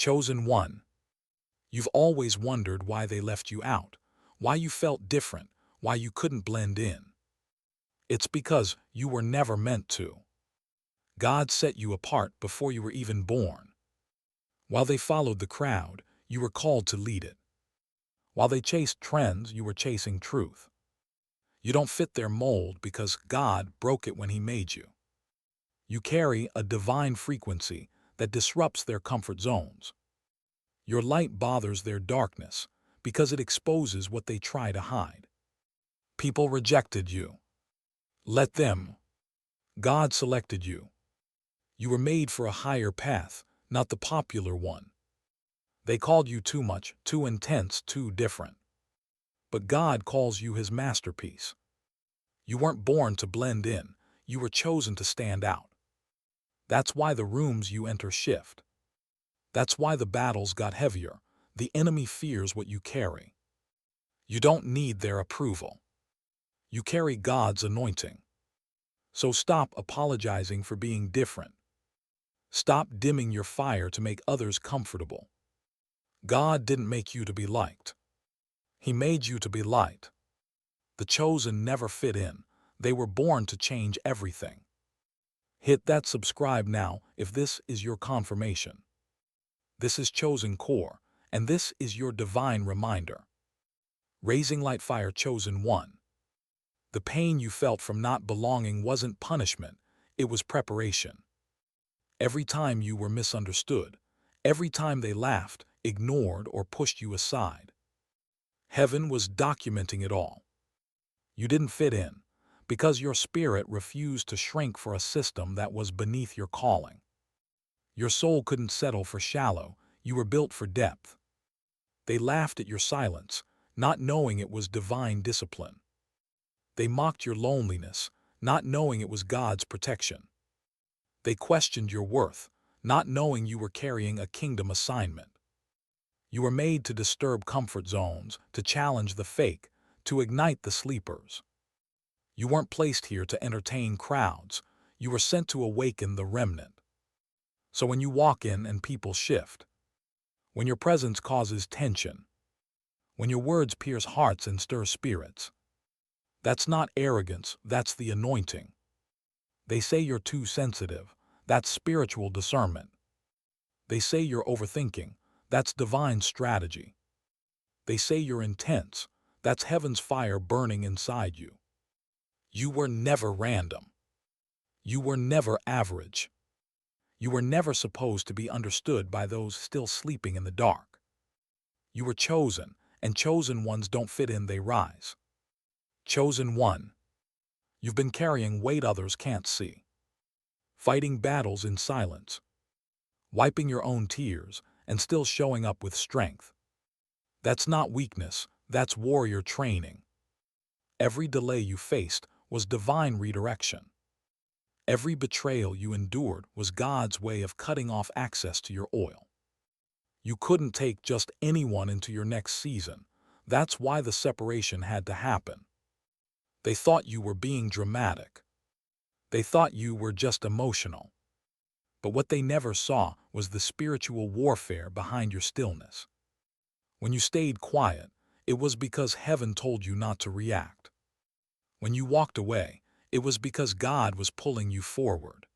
Chosen one. You've always wondered why they left you out, why you felt different, why you couldn't blend in. It's because you were never meant to. God set you apart before you were even born. While they followed the crowd, you were called to lead it. While they chased trends, you were chasing truth. You don't fit their mold because God broke it when He made you. You carry a divine frequency that disrupts their comfort zones. Your light bothers their darkness because it exposes what they try to hide. People rejected you. Let them. God selected you. You were made for a higher path, not the popular one. They called you too much, too intense, too different. But God calls you His masterpiece. You weren't born to blend in. You were chosen to stand out. That's why the rooms you enter shift. That's why the battles got heavier. The enemy fears what you carry. You don't need their approval. You carry God's anointing. So stop apologizing for being different. Stop dimming your fire to make others comfortable. God didn't make you to be liked. He made you to be light. The chosen never fit in. They were born to change everything. Hit that subscribe now if this is your confirmation. This is Chosen Core, and this is your divine reminder. Raising Light Fire Chosen One. The pain you felt from not belonging wasn't punishment, it was preparation. Every time you were misunderstood, every time they laughed, ignored, or pushed you aside, heaven was documenting it all. You didn't fit in because your spirit refused to shrink for a system that was beneath your calling. Your soul couldn't settle for shallow, you were built for depth. They laughed at your silence, not knowing it was divine discipline. They mocked your loneliness, not knowing it was God's protection. They questioned your worth, not knowing you were carrying a kingdom assignment. You were made to disturb comfort zones, to challenge the fake, to ignite the sleepers. You weren't placed here to entertain crowds. You were sent to awaken the remnant. So when you walk in and people shift, when your presence causes tension, when your words pierce hearts and stir spirits, that's not arrogance, that's the anointing. They say you're too sensitive, that's spiritual discernment. They say you're overthinking, that's divine strategy. They say you're intense, that's heaven's fire burning inside you. You were never random. You were never average. You were never supposed to be understood by those still sleeping in the dark. You were chosen, and chosen ones don't fit in, they rise. Chosen one. You've been carrying weight others can't see. Fighting battles in silence. Wiping your own tears, and still showing up with strength. That's not weakness, that's warrior training. Every delay you faced was divine redirection. Every betrayal you endured was God's way of cutting off access to your oil. You couldn't take just anyone into your next season. That's why the separation had to happen. They thought you were being dramatic. They thought you were just emotional. But what they never saw was the spiritual warfare behind your stillness. When you stayed quiet, it was because heaven told you not to react. When you walked away, it was because God was pulling you forward.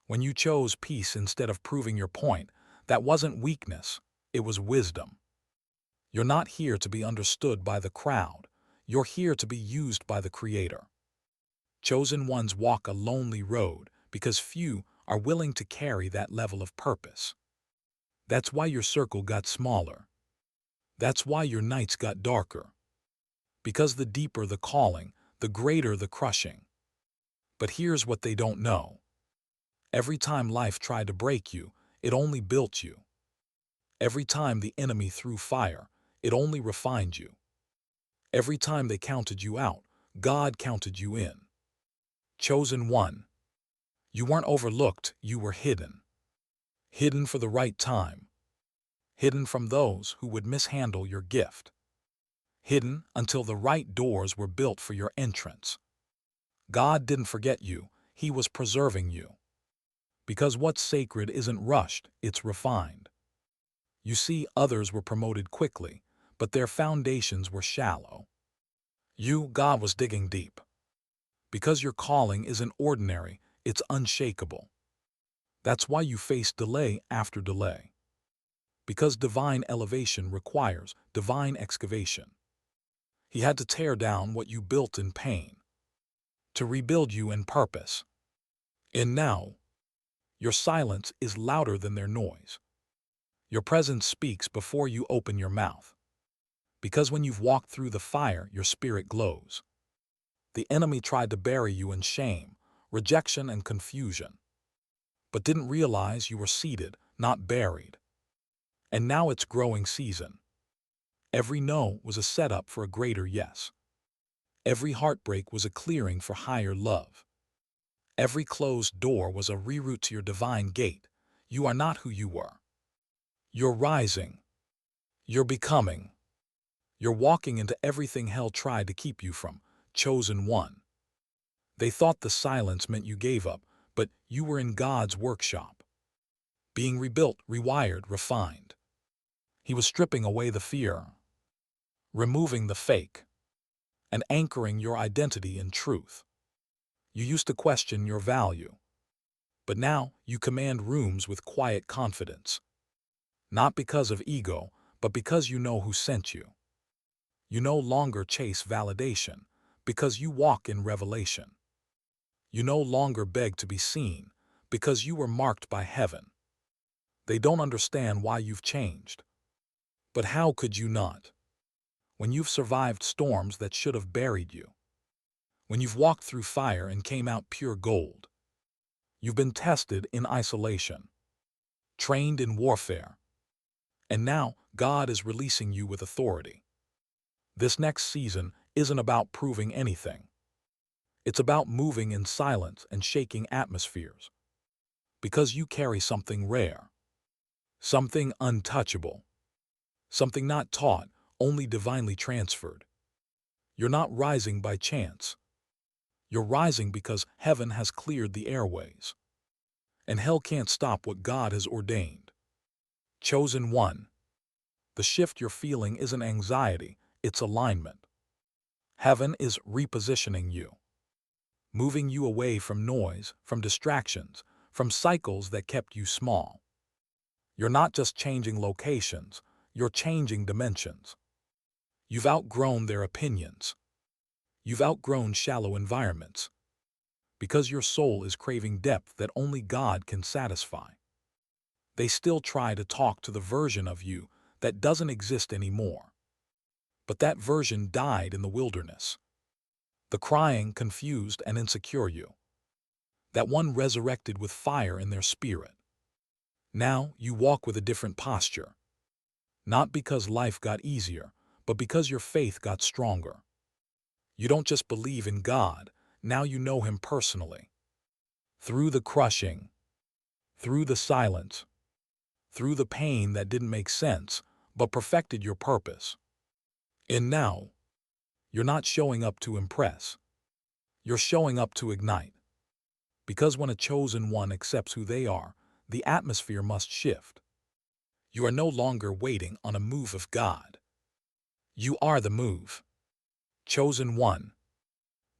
When you chose peace instead of proving your point, that wasn't weakness, it was wisdom. You're not here to be understood by the crowd. You're here to be used by the Creator. Chosen ones walk a lonely road because few are willing to carry that level of purpose. That's why your circle got smaller. That's why your nights got darker. Because the deeper the calling, the greater the crushing. But here's what they don't know. Every time life tried to break you, it only built you. Every time the enemy threw fire, it only refined you. Every time they counted you out, God counted you in. Chosen one. You weren't overlooked, you were hidden. Hidden for the right time. Hidden from those who would mishandle your gift. Hidden until the right doors were built for your entrance. God didn't forget you, He was preserving you. Because what's sacred isn't rushed, it's refined. You see, others were promoted quickly, but their foundations were shallow. God was digging deep. Because your calling isn't ordinary, it's unshakable. That's why you face delay after delay. Because divine elevation requires divine excavation. He had to tear down what you built in pain, to rebuild you in purpose. And now, your silence is louder than their noise. Your presence speaks before you open your mouth. Because when you've walked through the fire, your spirit glows. The enemy tried to bury you in shame, rejection, and confusion, but didn't realize you were seated, not buried. And now it's growing season. Every no was a setup for a greater yes. Every heartbreak was a clearing for higher love. Every closed door was a reroute to your divine gate. You are not who you were. You're rising. You're becoming. You're walking into everything hell tried to keep you from. Chosen one. They thought the silence meant you gave up, but you were in God's workshop. Being rebuilt, rewired, refined. He was stripping away the fear, removing the fake, and anchoring your identity in truth. You used to question your value, but now you command rooms with quiet confidence. Not because of ego, but because you know who sent you. You no longer chase validation, because you walk in revelation. You no longer beg to be seen, because you were marked by heaven. They don't understand why you've changed. But how could you not? When you've survived storms that should have buried you. When you've walked through fire and came out pure gold. You've been tested in isolation, trained in warfare. And now God is releasing you with authority. This next season isn't about proving anything. It's about moving in silence and shaking atmospheres. Because you carry something rare, something untouchable, something not taught, only divinely transferred. You're not rising by chance. You're rising because heaven has cleared the airways. And hell can't stop what God has ordained. Chosen one. The shift you're feeling isn't anxiety, it's alignment. Heaven is repositioning you. Moving you away from noise, from distractions, from cycles that kept you small. You're not just changing locations, you're changing dimensions. You've outgrown their opinions. You've outgrown shallow environments. Because your soul is craving depth that only God can satisfy. They still try to talk to the version of you that doesn't exist anymore. But that version died in the wilderness. The crying, confused, and insecure you. That one resurrected with fire in their spirit. Now you walk with a different posture. Not because life got easier, but because your faith got stronger. You don't just believe in God, now you know Him personally. Through the crushing, through the silence, through the pain that didn't make sense, but perfected your purpose. And now, you're not showing up to impress. You're showing up to ignite. Because when a chosen one accepts who they are, the atmosphere must shift. You are no longer waiting on a move of God. You are the move. Chosen one.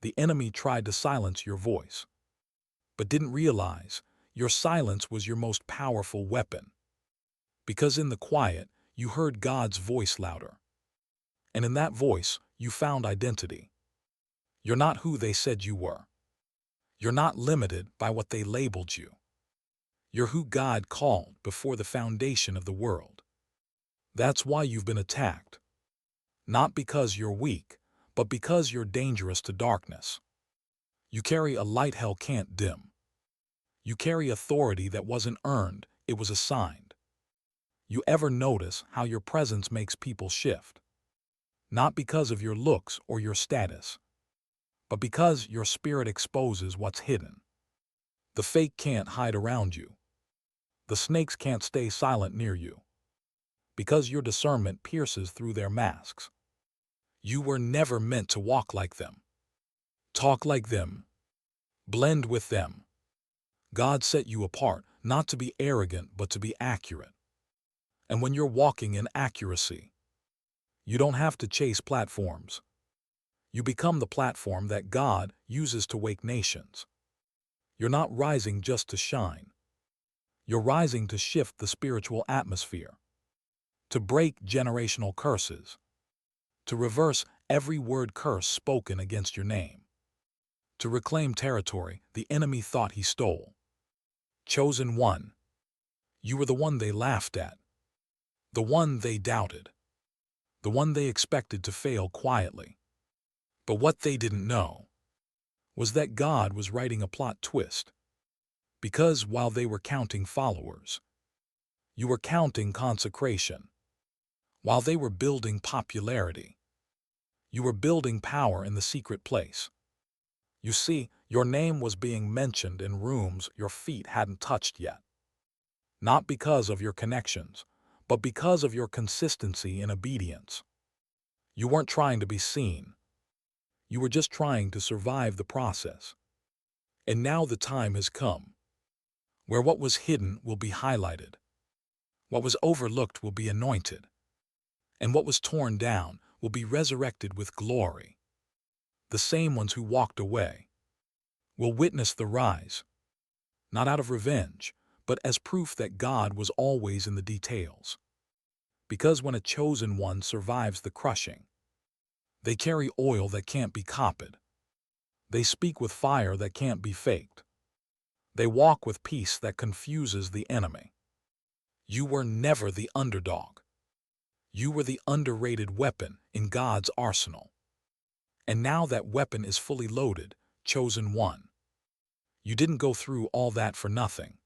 The enemy tried to silence your voice, but didn't realize your silence was your most powerful weapon. Because in the quiet, you heard God's voice louder. And in that voice, you found identity. You're not who they said you were. You're not limited by what they labeled you. You're who God called before the foundation of the world. That's why you've been attacked. Not because you're weak, but because you're dangerous to darkness. You carry a light hell can't dim. You carry authority that wasn't earned, it was assigned. You ever notice how your presence makes people shift? Not because of your looks or your status, but because your spirit exposes what's hidden. The fake can't hide around you. The snakes can't stay silent near you. Because your discernment pierces through their masks. You were never meant to walk like them. Talk like them. Blend with them. God set you apart, not to be arrogant, but to be accurate. And when you're walking in accuracy, you don't have to chase platforms. You become the platform that God uses to wake nations. You're not rising just to shine. You're rising to shift the spiritual atmosphere, to break generational curses, to reverse every word curse spoken against your name, to reclaim territory the enemy thought he stole. Chosen one, you were the one they laughed at, the one they doubted, the one they expected to fail quietly. But what they didn't know was that God was writing a plot twist, because while they were counting followers, you were counting consecration. While they were building popularity, you were building power in the secret place. You see, your name was being mentioned in rooms your feet hadn't touched yet. Not because of your connections, but because of your consistency in obedience. You weren't trying to be seen. You were just trying to survive the process. And now the time has come, where what was hidden will be highlighted, what was overlooked will be anointed, and what was torn down will be resurrected with glory. The same ones who walked away will witness the rise, not out of revenge, but as proof that God was always in the details. Because when a chosen one survives the crushing, they carry oil that can't be copied. They speak with fire that can't be faked. They walk with peace that confuses the enemy. You were never the underdog. You were the underrated weapon in God's arsenal. And now that weapon is fully loaded, chosen one. You didn't go through all that for nothing.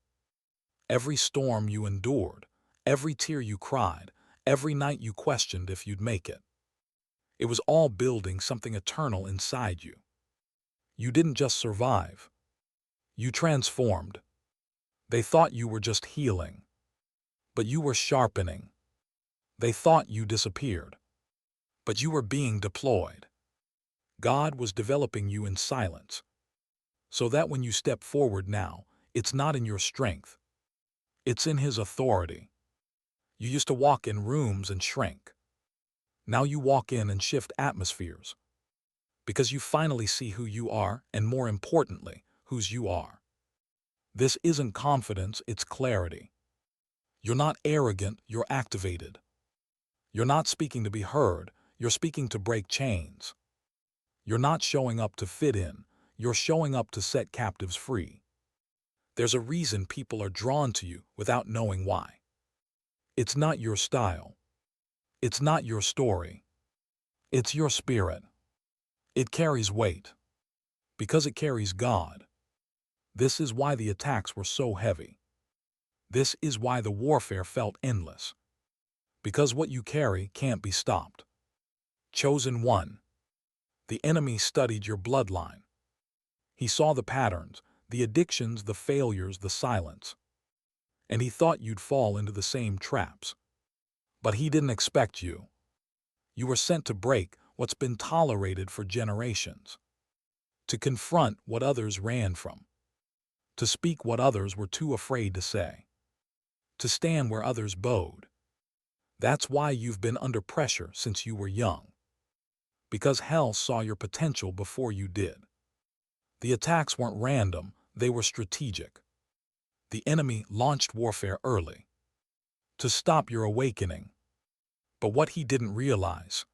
Every storm you endured, every tear you cried, every night you questioned if you'd make it. It was all building something eternal inside you. You didn't just survive. You transformed. They thought you were just healing, but you were sharpening. They thought you disappeared, but you were being deployed. God was developing you in silence, so that when you step forward now, it's not in your strength. It's in His authority. You used to walk in rooms and shrink. Now you walk in and shift atmospheres, because you finally see who you are, and more importantly, whose you are. This isn't confidence, it's clarity. You're not arrogant, you're activated. You're not speaking to be heard, you're speaking to break chains. You're not showing up to fit in, you're showing up to set captives free. There's a reason people are drawn to you without knowing why. It's not your style. It's not your story. It's your spirit. It carries weight, because it carries God. This is why the attacks were so heavy. This is why the warfare felt endless. Because what you carry can't be stopped. Chosen one. The enemy studied your bloodline. He saw the patterns, the addictions, the failures, the silence. And he thought you'd fall into the same traps. But he didn't expect you. You were sent to break what's been tolerated for generations. To confront what others ran from. To speak what others were too afraid to say. To stand where others bowed. That's why you've been under pressure since you were young. Because hell saw your potential before you did. The attacks weren't random, they were strategic. The enemy launched warfare early, to stop your awakening. But what he didn't realize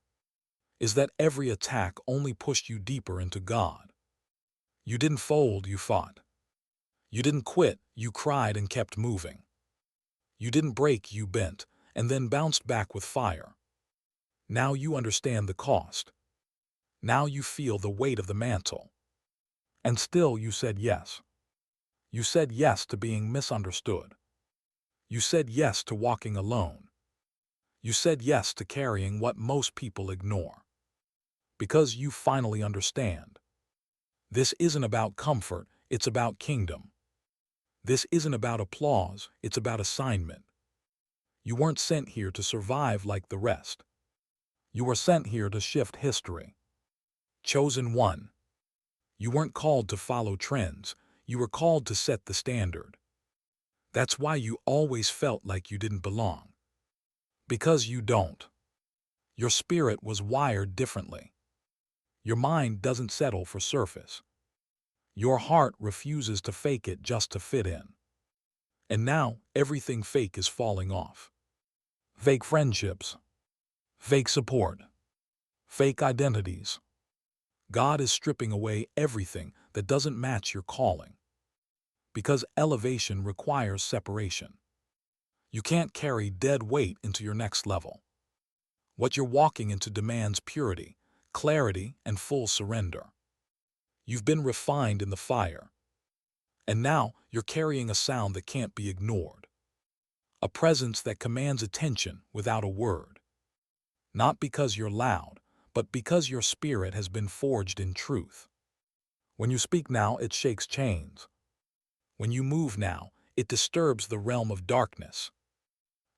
is that every attack only pushed you deeper into God. You didn't fold, you fought. You didn't quit, you cried and kept moving. You didn't break, you bent, and then bounced back with fire. Now you understand the cost. Now you feel the weight of the mantle. And still you said yes. You said yes to being misunderstood. You said yes to walking alone. You said yes to carrying what most people ignore. Because you finally understand. This isn't about comfort, it's about kingdom. This isn't about applause, it's about assignment. You weren't sent here to survive like the rest. You were sent here to shift history. Chosen one. You weren't called to follow trends, you were called to set the standard. That's why you always felt like you didn't belong. Because you don't. Your spirit was wired differently. Your mind doesn't settle for surface. Your heart refuses to fake it just to fit in. And now, everything fake is falling off. Fake friendships. Fake support. Fake identities. God is stripping away everything that doesn't match your calling. Because elevation requires separation. You can't carry dead weight into your next level. What you're walking into demands purity, clarity, and full surrender. You've been refined in the fire. And now you're carrying a sound that can't be ignored. A presence that commands attention without a word. Not because you're loud, but because your spirit has been forged in truth. When you speak now, it shakes chains. When you move now, it disturbs the realm of darkness.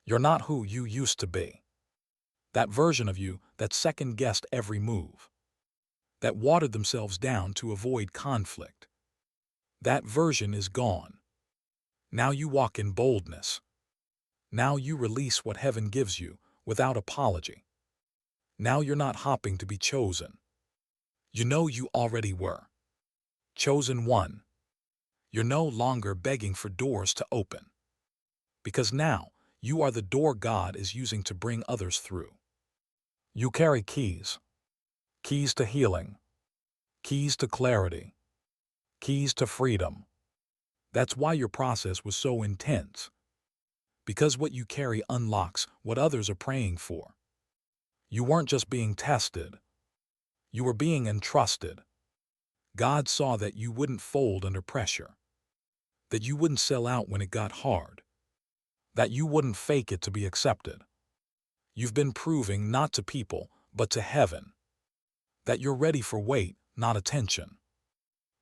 You're not who you used to be. That version of you that second-guessed every move. That watered themselves down to avoid conflict. That version is gone. Now you walk in boldness. Now you release what heaven gives you without apology. Now you're not hopping to be chosen. You know you already were. Chosen one. You're no longer begging for doors to open. Because now, you are the door God is using to bring others through. You carry keys. Keys to healing. Keys to clarity. Keys to freedom. That's why your process was so intense. Because what you carry unlocks what others are praying for. You weren't just being tested. You were being entrusted. God saw that you wouldn't fold under pressure. That you wouldn't sell out when it got hard. That you wouldn't fake it to be accepted. You've been proving not to people, but to heaven. That you're ready for weight, not attention.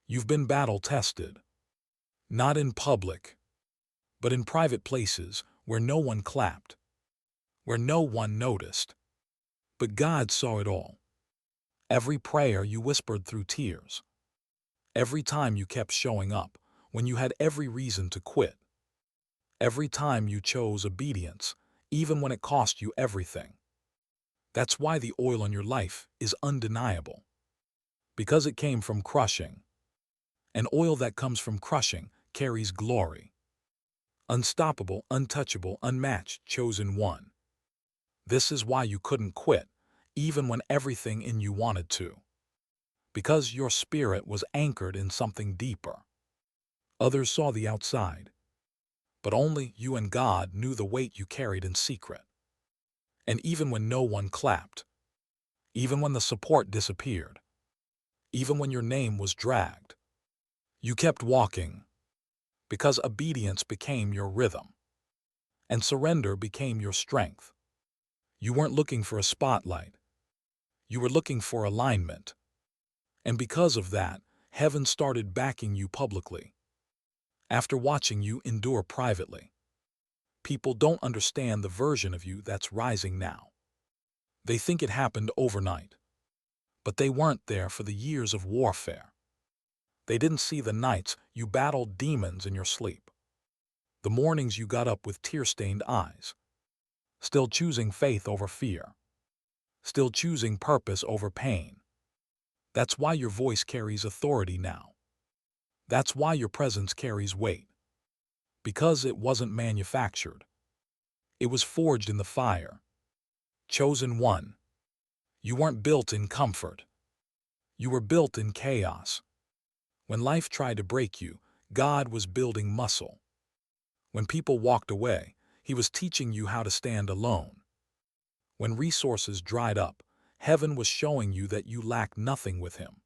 You've been battle-tested. Not in public, but in private places where no one clapped. Where no one noticed. But God saw it all. Every prayer you whispered through tears. Every time you kept showing up, when you had every reason to quit. Every time you chose obedience, even when it cost you everything. That's why the oil on your life is undeniable. Because it came from crushing. An oil that comes from crushing carries glory. Unstoppable, untouchable, unmatched, chosen one. This is why you couldn't quit, even when everything in you wanted to. Because your spirit was anchored in something deeper. Others saw the outside. But only you and God knew the weight you carried in secret. And even when no one clapped, even when the support disappeared, even when your name was dragged, you kept walking, because obedience became your rhythm, and surrender became your strength. You weren't looking for a spotlight. You were looking for alignment. And because of that, heaven started backing you publicly. After watching you endure privately. People don't understand the version of you that's rising now. They think it happened overnight. But they weren't there for the years of warfare. They didn't see the nights you battled demons in your sleep. The mornings you got up with tear-stained eyes. Still choosing faith over fear. Still choosing purpose over pain. That's why your voice carries authority now. That's why your presence carries weight. Because it wasn't manufactured. It was forged in the fire. Chosen one. You weren't built in comfort. You were built in chaos. When life tried to break you, God was building muscle. When people walked away, He was teaching you how to stand alone. When resources dried up, heaven was showing you that you lacked nothing with Him.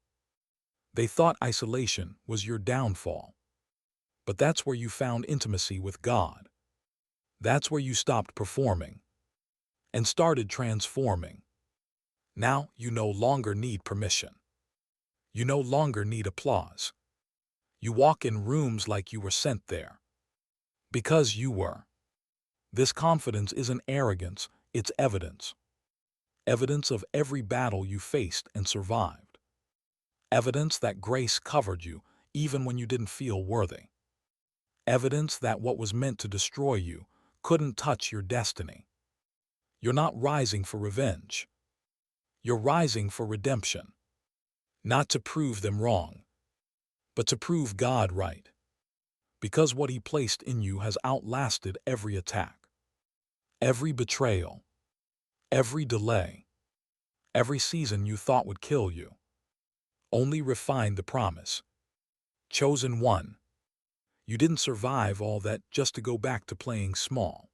They thought isolation was your downfall. But that's where you found intimacy with God. That's where you stopped performing and started transforming. Now you no longer need permission. You no longer need applause. You walk in rooms like you were sent there. Because you were. This confidence isn't arrogance, it's evidence. Evidence of every battle you faced and survived. Evidence that grace covered you even when you didn't feel worthy. Evidence that what was meant to destroy you couldn't touch your destiny. You're not rising for revenge. You're rising for redemption. Not to prove them wrong, but to prove God right. Because what He placed in you has outlasted every attack, every betrayal, every delay, every season you thought would kill you. Only refined the promise. Chosen one. You didn't survive all that just to go back to playing small.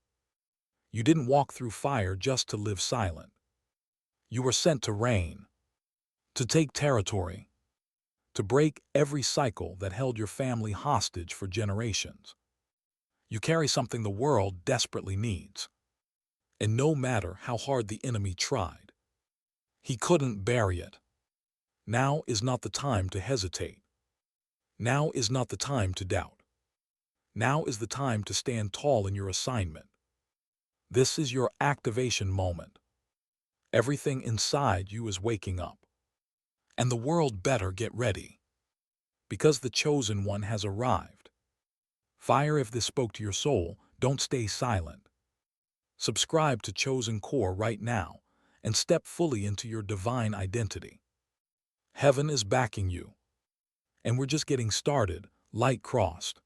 You didn't walk through fire just to live silent. You were sent to reign, to take territory, to break every cycle that held your family hostage for generations. You carry something the world desperately needs. And no matter how hard the enemy tried, he couldn't bury it. Now is not the time to hesitate. Now is not the time to doubt. Now is the time to stand tall in your assignment. This is your activation moment. Everything inside you is waking up. And the world better get ready. Because the chosen one has arrived. Fire, if this spoke to your soul, don't stay silent. Subscribe to Chosen Core right now and step fully into your divine identity. Heaven is backing you. And we're just getting started, light crossed.